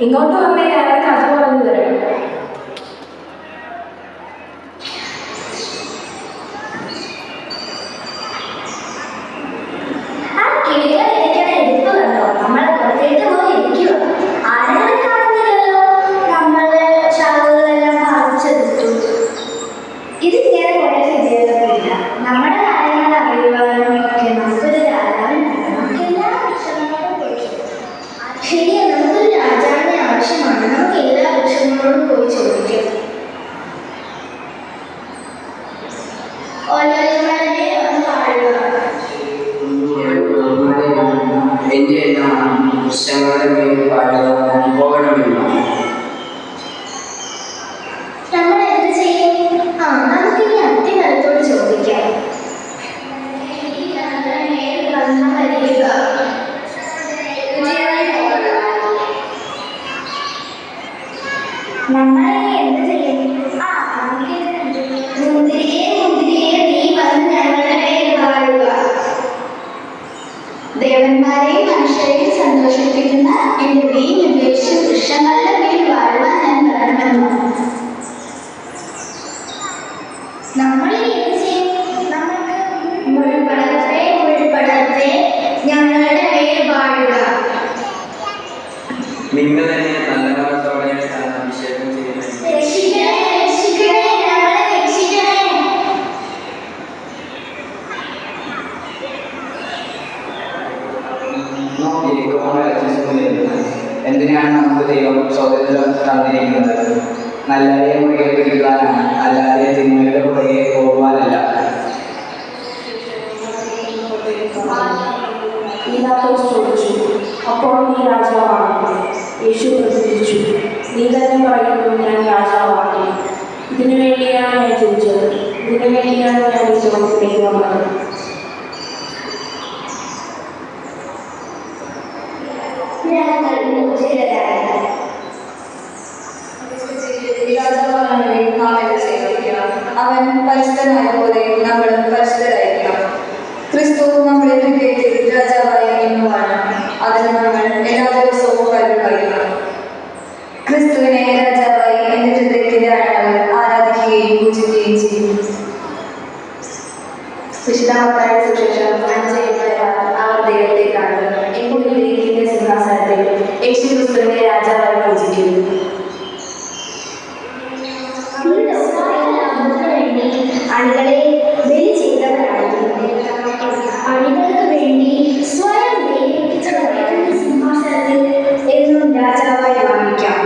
ഇങ്ങോട്ട് വന്നേ ഞാൻ കഥ പറഞ്ഞു തരാം. ദേവന്മാരെയും മനുഷ്യരെയും സന്തോഷിപ്പിക്കുന്ന എന്റെ വീ നിർദ്ദേശിച്ച വൃക്ഷങ്ങളുടെ മേൽ വാഴുവാൻ ഞാൻ വരണമെന്ന്. നമ്മൾ മുൾപടർത്തെ ഞങ്ങളുടെ മേൽ വാഴുക. നിങ്ങൾ തന്നെ നല്ല മനത്തോടെ അഭിഷേകം ചെയ്യുന്നത് എന്തിനാണ് നമുക്ക് ദൈവം സ്വാതന്ത്ര്യം തന്നിരിക്കുന്നത്? നല്ലവരെ മുറുകെ പിടിക്കാനാണ്, അല്ലാതെ തിന്മയുടെ പുറകെ പോകുവാനല്ല. ചോദിച്ചു, അപ്പോൾ നീ രാജാവാണ്? യേശു പ്രതികരിച്ചു, നീ തന്നെ പറയുന്നു, ഞാൻ രാജാവാണ്. ഇതിനു വേണ്ടിയാണ് ഞാൻ ചോദിച്ചത്, ഇതിനു വേണ്ടിയാണ് ഞാൻ ഈ ലോകത്തിലേക്ക് വന്നത്. അവൻ പരിശുദ്ധനായതുപോലെ നമ്മളും പരിശുദ്ധരായിരിക്കണം. ക്രിസ്തു നമ്മുടെ ഹൃദയത്തിൽ രാജാവായി എന്നുമാണ്. അതിന് നമ്മൾ എല്ലാ ദിവസവും കഴിക്കണം. ക്രിസ്തുവിനെ രാജാവായി എൻ്റെ ഹൃദയത്തിൻ്റെ ആഴങ്ങൾ ആരാധിക്കുകയും പൂജിക്കുകയും ചെയ്യും. വിശുദ്ധമായ സുശേഷം 5:8 അവർ ദൈവത്തെ കാണുന്നു. എപ്പോൾ ദൈവത്തിന്റെ സിംഹാസനത്തിൽ യേശു ക്രിസ്തുവിനെ രാജാവായി പൂജിക്കുന്നു. അണികളെ ബലി ചെയ്തവരാണ്. അണികൾക്ക് വേണ്ടി സ്വയം ദൈവത്തിന്റെ സിംഹാസനത്തിൽ എന്നും രാജാവായി വാങ്ങിക്കാം.